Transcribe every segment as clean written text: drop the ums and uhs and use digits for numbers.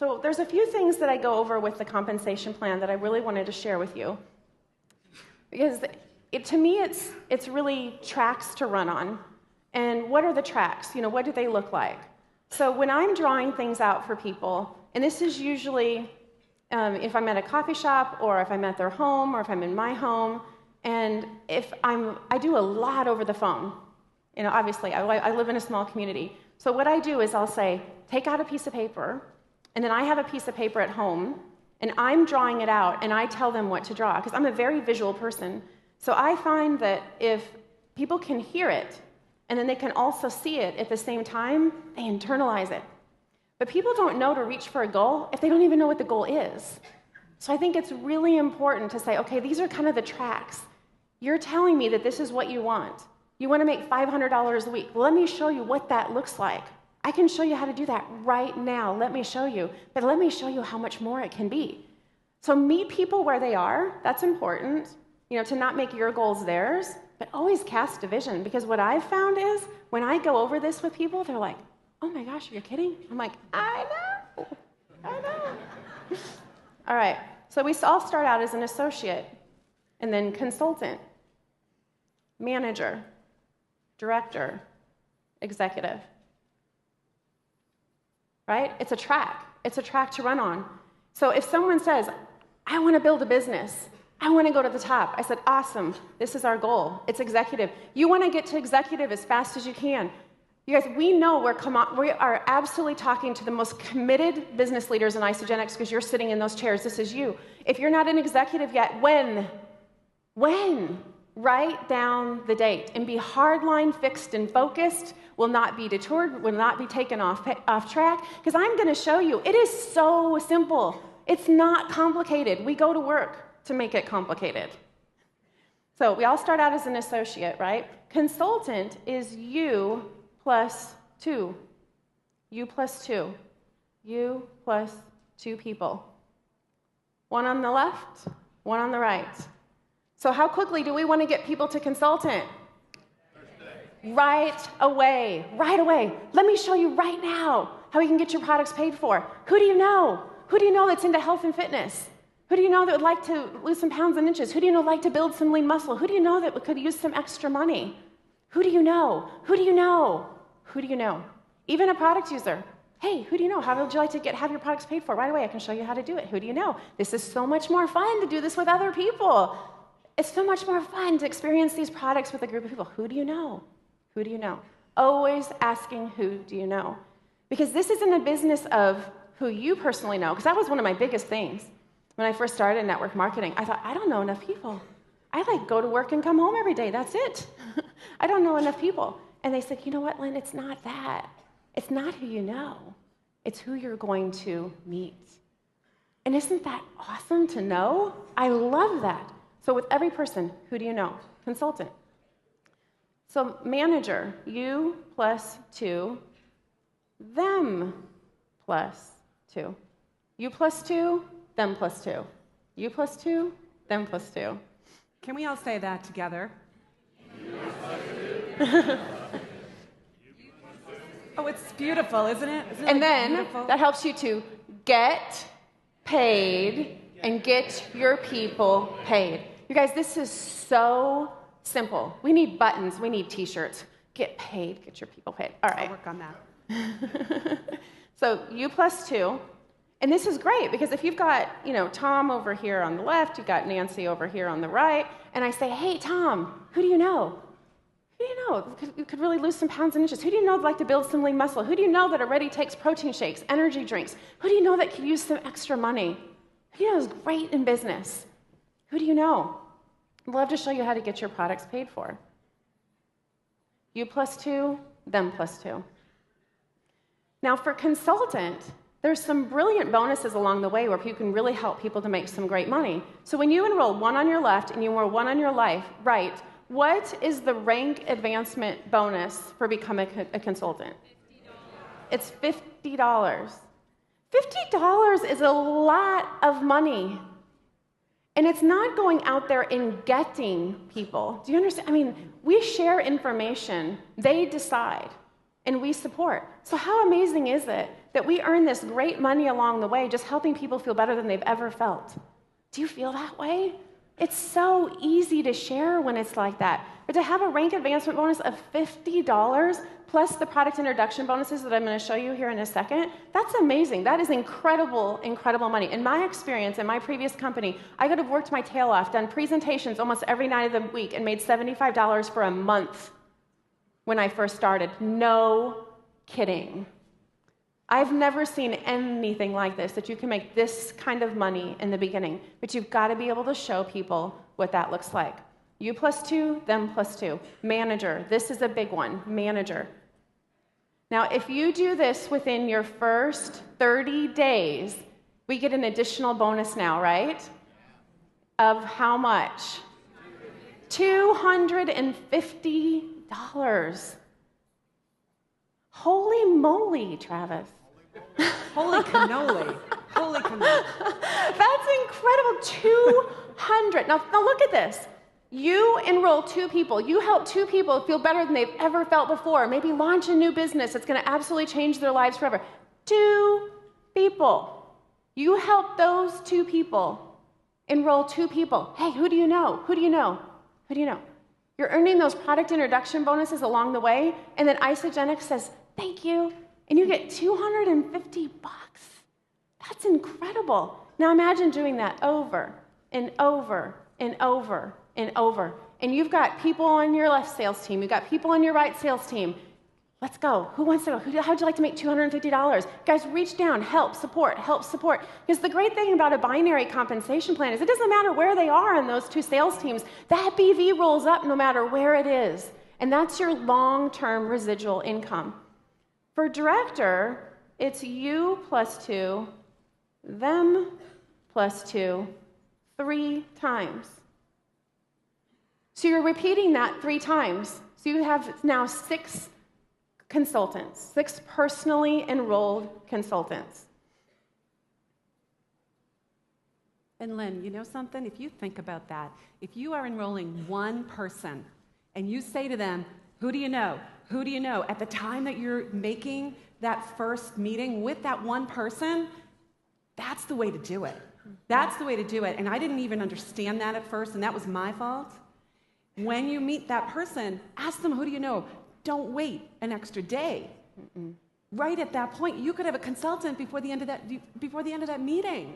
So there's a few things that I go over with the compensation plan that I really wanted to share with you. Because to me, it's really tracks to run on. And what are the tracks? What do they look like? So when I'm drawing things out for people, and this is usually if I'm at a coffee shop, or if I'm at their home, or if I'm in my home, and I do a lot over the phone. Obviously, I live in a small community. So what I do is I'll say, take out a piece of paper, and then I have a piece of paper at home, and I'm drawing it out, and I tell them what to draw, because I'm a very visual person. So I find that if people can hear it, and then they can also see it at the same time, they internalize it. But people don't know to reach for a goal if they don't even know what the goal is. So I think it's really important to say, okay, these are kind of the tracks. You're telling me that this is what you want. You want to make $500 a week. Well, let me show you what that looks like. I can show you how to do that right now. Let me show you. But let me show you how much more it can be. So meet people where they are. That's important, to not make your goals theirs, but always cast a vision. Because what I've found is when I go over this with people, they're like, oh my gosh, you're kidding? I'm like, I know. All right, so we all start out as an associate, and then consultant, manager, director, executive. Right? It's a track. It's a track to run on. So if someone says, I want to build a business, I want to go to the top, I said, awesome, this is our goal. It's executive. You want to get to executive as fast as you can. You guys, we know we are absolutely talking to the most committed business leaders in Isagenix because you're sitting in those chairs. This is you. If you're not an executive yet, when? Write down the date and be hardline, fixed, and focused. Will not be detoured, will not be taken off track, because I'm going to show you. It is so simple. It's not complicated. We go to work to make it complicated. So we all start out as an associate, right? Consultant is you plus two. You plus two. You plus two people. One on the left, one on the right. So how quickly do we want to get people to consultant? Right away. Let me show you right now how we can get your products paid for. Who do you know? Who do you know that's into health and fitness? Who do you know that would like to lose some pounds and inches? Who do you know would like to build some lean muscle? Who do you know that could use some extra money? Who do you know? Who do you know? Who do you know? Even a product user. Hey, who do you know? How would you like to have your products paid for? Right away, I can show you how to do it. Who do you know? This is so much more fun to do this with other people. It's so much more fun to experience these products with a group of people. Who do you know? Who do you know? Always asking, who do you know? Because this isn't a business of who you personally know, because that was one of my biggest things. When I first started in network marketing, I thought, I don't know enough people. I go to work and come home every day. That's it. I don't know enough people. And they said, you know what, Lynn, it's not that. It's not who you know. It's who you're going to meet. And isn't that awesome to know? I love that. So with every person, who do you know? Consultant. So manager, you plus two, them plus two. You plus two, them plus two. You plus two, them plus two. Can we all say that together? Oh, it's beautiful, isn't it? And then that helps you to get paid and get your people paid. You guys, this is so simple. We need buttons. We need T-shirts. Get paid. Get your people paid. All right. I'll work on that. So you plus two. And this is great because if you've got, Tom over here on the left, you've got Nancy over here on the right, and I say, hey, Tom, who do you know? Who do you know you could really lose some pounds and inches? Who do you know would like to build some lean muscle? Who do you know that already takes protein shakes, energy drinks? Who do you know that could use some extra money? Who do you know is great in business? Who do you know? I'd love to show you how to get your products paid for. You plus two, them plus two. Now for consultant, there's some brilliant bonuses along the way where you can really help people to make some great money. So when you enroll one on your left and you enroll one on your right, what is the rank advancement bonus for becoming a consultant? $50. It's $50. $50 is a lot of money. And it's not going out there and getting people. Do you understand? I mean, we share information. They decide. and we support. So how amazing is it that we earn this great money along the way just helping people feel better than they've ever felt? Do you feel that way? It's so easy to share when it's like that. But to have a rank advancement bonus of $50 plus the product introduction bonuses that I'm going to show you here in a second, that's amazing. That is incredible, incredible money. In my experience, in my previous company, I could have worked my tail off, done presentations almost every night of the week, and made $75 for a month when I first started. No kidding. I've never seen anything like this, that you can make this kind of money in the beginning, but you've got to be able to show people what that looks like. You plus 2, them plus 2. Manager, this is a big one, manager. Now, if you do this within your first 30 days, we get an additional bonus now, right? Of how much? $250. Holy moly, Travis. Holy cannoli. Holy cannoli. That's incredible. 200. Now look at this. You enroll 2 people. You help 2 people feel better than they've ever felt before. Maybe launch a new business that's going to absolutely change their lives forever. 2 people. You help those 2 people. Enroll 2 people. Hey, who do you know? Who do you know? Who do you know? You're earning those product introduction bonuses along the way, and then Isagenix says, thank you, and you get $250. That's incredible. Now imagine doing that over and over and over and over. And you've got people on your left sales team. You've got people on your right sales team. Let's go. Who wants to go? How'd you like to make $250? Guys, reach down. Help, support, help, support. Because the great thing about a binary compensation plan is it doesn't matter where they are in those 2 sales teams. That BV rolls up no matter where it is. And that's your long-term residual income. For director, it's you plus 2, them plus 2, 3 times. So you're repeating that 3 times. So you have now 6 consultants, 6 personally enrolled consultants. And Lynn, you know something? If you think about that, if you are enrolling 1 person and you say to them, who do you know? Who do you know? At the time that you're making that first meeting with that 1 person, that's the way to do it. That's the way to do it. And I didn't even understand that at first, and that was my fault. When you meet that person, ask them, who do you know? Don't wait an extra day. Right at that point, you could have a consultant before the end of that meeting.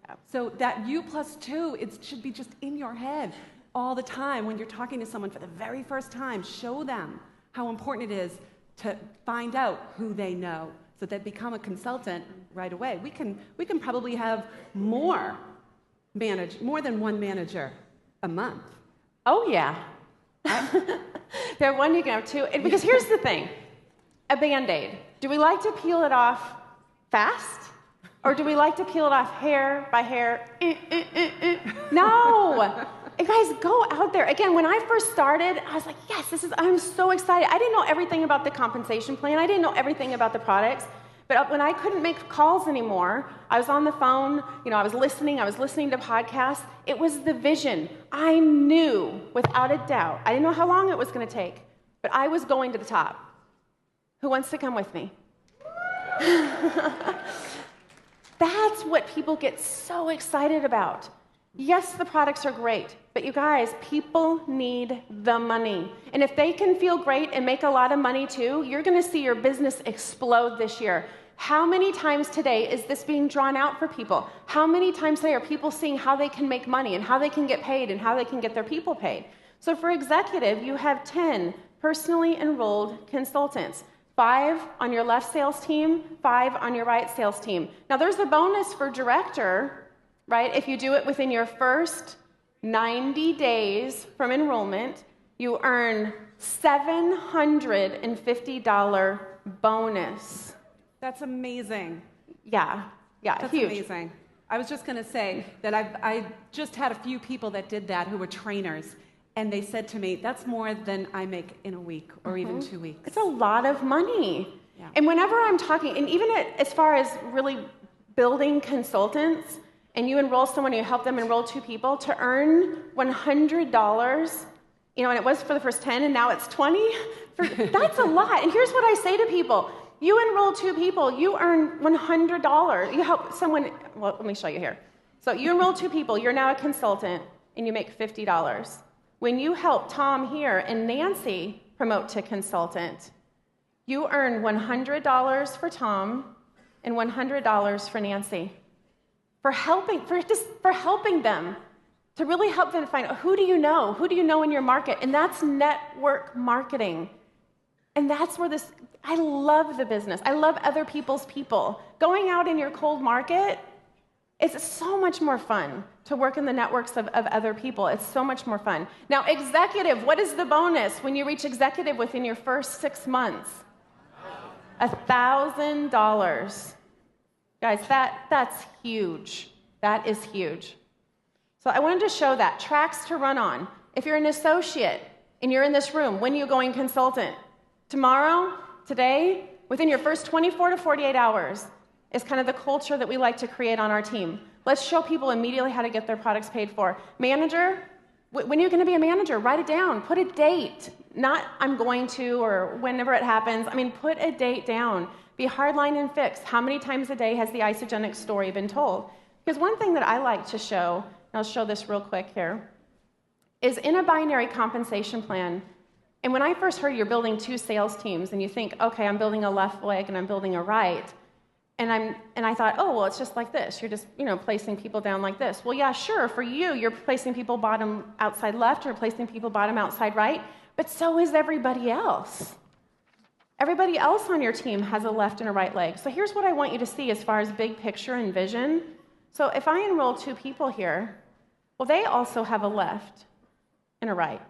Yeah. So that you plus 2, it should be just in your head all the time when you're talking to someone for the very first time. Show them how important it is to find out who they know so that they become a consultant right away. We can probably have more than 1 manager a month. Oh, yeah. They're one you can have 2. Because here's the thing. A Band-Aid. Do we like to peel it off fast? Or do we like to peel it off hair by hair? No. And guys, go out there. Again, when I first started, I was like, yes, I'm so excited. I didn't know everything about the compensation plan. I didn't know everything about the products. But when I couldn't make calls anymore, I was on the phone, I was listening to podcasts. It was the vision. I knew without a doubt. I didn't know how long it was going to take, but I was going to the top. Who wants to come with me? That's what people get so excited about. Yes, the products are great, but you guys, people need the money. And if they can feel great and make a lot of money too, you're going to see your business explode this year. How many times today is this being drawn out for people? How many times today are people seeing how they can make money and how they can get paid and how they can get their people paid? So for executive, you have 10 personally enrolled consultants. 5 on your left sales team, 5 on your right sales team. Now there's a bonus for director, right? If you do it within your first 90 days from enrollment, you earn $750 bonus. That's amazing. Yeah, That's huge. Amazing. I was just going to say that I just had a few people that did that who were trainers, and they said to me, that's more than I make in a week or even 2 weeks. It's a lot of money. Yeah. And whenever I'm talking, and even as far as really building consultants, and you enroll someone, you help them enroll 2 people, to earn $100 and it was for the first 10, and now it's 20. That's a lot. And here's what I say to people. You enroll 2 people, you earn $100. You help someone, well, let me show you here. So you enroll 2 people, you're now a consultant, and you make $50. When you help Tom here and Nancy promote to consultant, you earn $100 for Tom and $100 for Nancy. For helping them, to really help them find out who do you know in your market, and that's network marketing. And that's where I love the business. I love other people's people. Going out in your cold market, it's so much more fun to work in the networks of other people. It's so much more fun. Now, executive, what is the bonus when you reach executive within your first 6 months? $1,000. Guys, that's huge. That is huge. So I wanted to show that. Tracks to run on. If you're an associate and you're in this room, when are you going consultant? Tomorrow, today, within your first 24 to 48 hours is kind of the culture that we like to create on our team. Let's show people immediately how to get their products paid for. Manager, when are you going to be a manager? Write it down. Put a date. Not I'm going to or whenever it happens. I mean, put a date down. Be hardline and fixed. How many times a day has the Isagenix story been told? Because one thing that I like to show, and I'll show this real quick here, is in a binary compensation plan. And when I first heard you're building 2 sales teams, and you think, okay, I'm building a left leg and I'm building a right, and I thought, oh, well, it's just like this. You're just, placing people down like this. Well, yeah, sure. For you, you're placing people bottom outside left, or placing people bottom outside right, but so is everybody else. Everybody else on your team has a left and a right leg. So here's what I want you to see as far as big picture and vision. So if I enroll 2 people here, well, they also have a left and a right.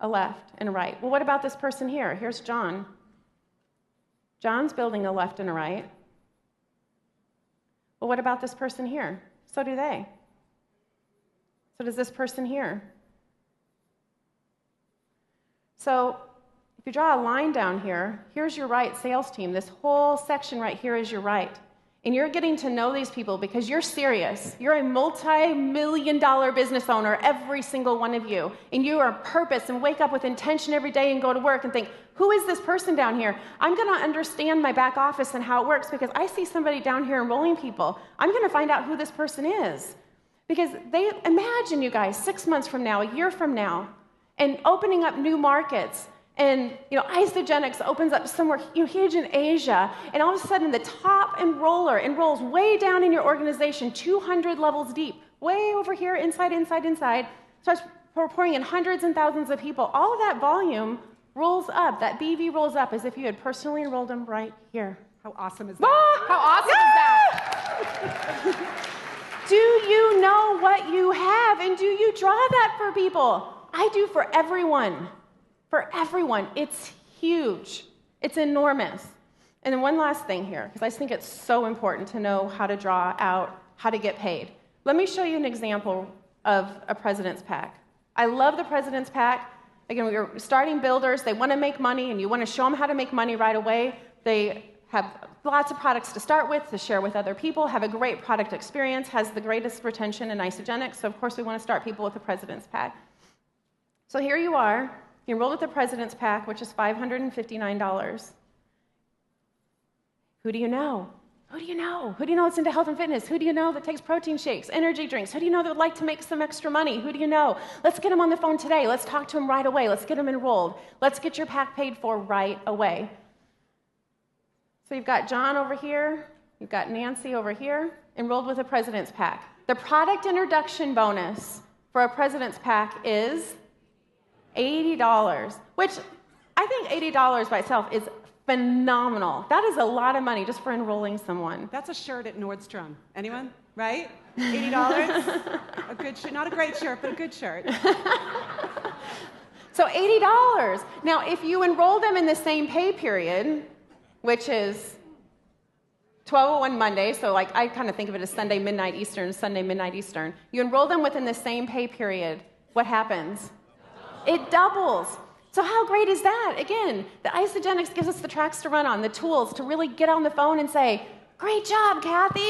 A left and a right. Well, what about this person here? Here's John. John's building a left and a right. Well, what about this person here? So do they. So does this person here. So if you draw a line down here, here's your right sales team. This whole section right here is your right. And you're getting to know these people because you're serious. You're a multi-million-dollar business owner, every single one of you. And you are purpose and wake up with intention every day and go to work and think, who is this person down here? I'm going to understand my back office and how it works because I see somebody down here enrolling people. I'm going to find out who this person is. Because imagine, you guys, 6 months from now, a year from now, and opening up new markets. And Isagenix opens up somewhere huge in Asia, and all of a sudden the top enroller enrolls way down in your organization, 200 levels deep, way over here, inside, starts pouring in hundreds and thousands of people. All of that volume rolls up, that BV rolls up as if you had personally enrolled them right here. How awesome is that? How awesome is that? Do you know what you have, and do you draw that for people? I do for everyone. For everyone. It's huge. It's enormous. And then one last thing here, because I just think it's so important to know how to draw out how to get paid. Let me show you an example of a President's Pack. I love the President's Pack. Again, we are starting builders. They want to make money, and you want to show them how to make money right away. They have lots of products to start with, to share with other people, have a great product experience, has the greatest retention in Isagenix. So, of course, we want to start people with the President's Pack. So here you are. You enrolled with the President's Pack, which is $559. Who do you know? Who do you know? Who do you know that's into health and fitness? Who do you know that takes protein shakes, energy drinks? Who do you know that would like to make some extra money? Who do you know? Let's get them on the phone today. Let's talk to them right away. Let's get them enrolled. Let's get your pack paid for right away. So you've got John over here. You've got Nancy over here, enrolled with a President's Pack. The product introduction bonus for a President's Pack is $80, which I think $80 by itself is phenomenal. That is a lot of money just for enrolling someone. That's a shirt at Nordstrom. Anyone? Right? $80? A good shirt. Not a great shirt, but a good shirt. So $80. Now, if you enroll them in the same pay period, which is 12:01 Monday, so I kind of think of it as Sunday midnight Eastern, Sunday midnight Eastern. You enroll them within the same pay period. What happens? It doubles. So how great is that? Again, the Isagenix gives us the tracks to run on, the tools to really get on the phone and say, great job, Kathy.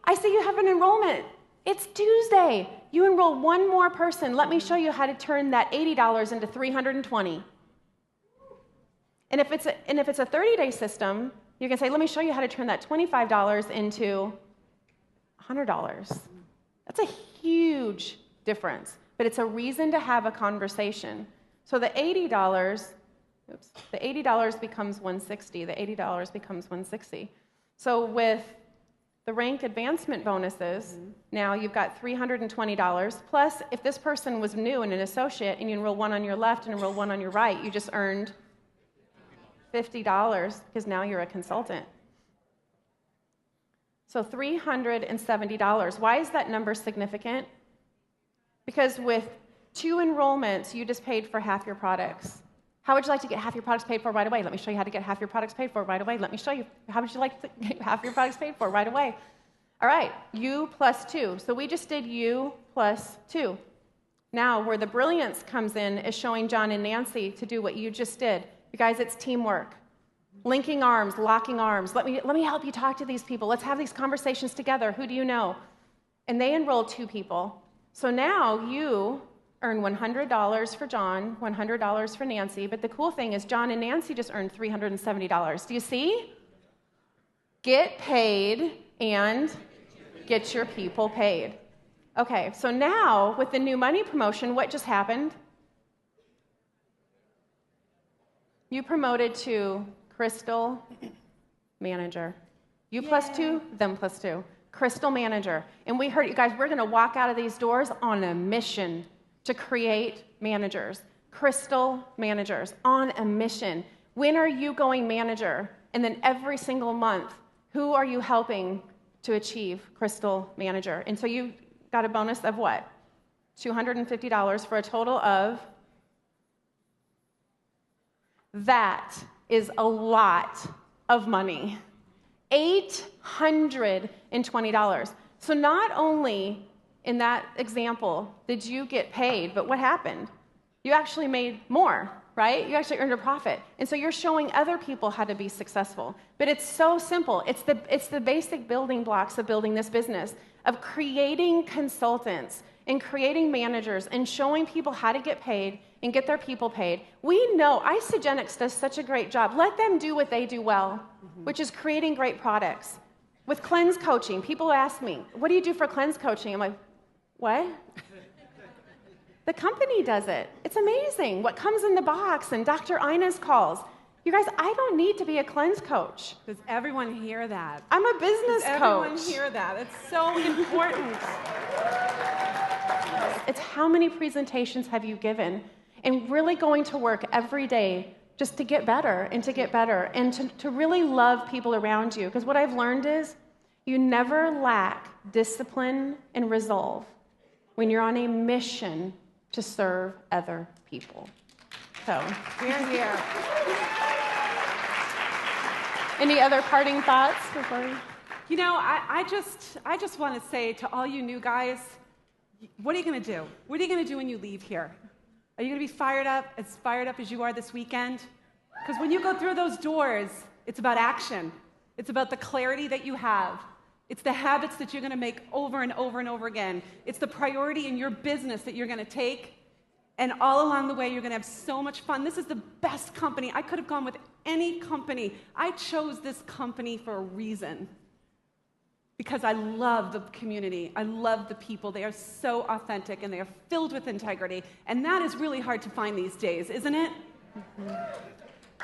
I see you have an enrollment. It's Tuesday. you enroll one more person. Let me show you how to turn that $80 into $320. And if it's a 30-day system, you can say, let me show you how to turn that $25 into $100. That's a huge difference, but it's a reason to have a conversation. So the $80 becomes $160. The $80 becomes $160. So with the rank advancement bonuses, now you've got $320. Plus, if this person was new and an associate, and you enroll one on your left and enroll one on your right, you just earned $50 because now you're a consultant. So $370. Why is that number significant? Because with 2 enrollments, you just paid for half your products. How would you like to get half your products paid for right away? Let me show you how to get half your products paid for right away. Let me show you. How would you like to get half your products paid for right away? All right, you plus 2. So we just did you plus 2. Now, where the brilliance comes in is showing John and Nancy to do what you just did. You guys, it's teamwork. Linking arms, locking arms. Let me help you talk to these people. Let's have these conversations together. Who do you know? And they enrolled 2 people. So now you earn $100 for John, $100 for Nancy. But the cool thing is John and Nancy just earned $370. Do you see? Get paid and get your people paid. Okay, so now with the new money promotion, what just happened? You promoted to Crystal Manager. You plus 2, them plus 2. Crystal Manager. And we heard, you guys, we're going to walk out of these doors on a mission to create managers. Crystal Managers on a mission. When are you going manager? And then every single month, who are you helping to achieve Crystal Manager? And so you got a bonus of what? $250 for a total of... That is a lot of money. $820. So not only in that example did you get paid, but what happened? You actually made more, right? You actually earned a profit. And so you're showing other people how to be successful. But it's so simple. It's the basic building blocks of building this business, of creating consultants and creating managers and showing people how to get paid and get their people paid. We know Isagenix does such a great job. Let them do what they do well, which is creating great products. With cleanse coaching, people ask me, what do you do for cleanse coaching? I'm like, what? The company does it. It's amazing what comes in the box and Dr. Ina's calls. You guys, I don't need to be a cleanse coach. Does everyone hear that? I'm a business coach. Everyone hear that? It's so important. It's how many presentations have you given? And really going to work every day just to get better and to get better and to really love people around you. Because what I've learned is you never lack discipline and resolve when you're on a mission to serve other people. So, Here. Any other parting thoughts before we... You know, I just want to say to all you new guys, what are you going to do? What are you going to do when you leave here? Are you going to be fired up as you are this weekend? Because when you go through those doors, it's about action. It's about the clarity that you have. It's the habits that you're going to make over and over and over again. It's the priority in your business that you're going to take. And all along the way, you're going to have so much fun. This is the best company. I could have gone with any company. I chose this company for a reason. Because I love the community. I love the people. They are so authentic and they are filled with integrity. And that is really hard to find these days, isn't it? Mm-hmm.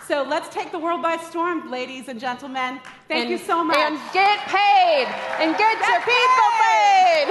So let's take the world by storm, ladies and gentlemen. Thank you so much. And get paid and get your people paid.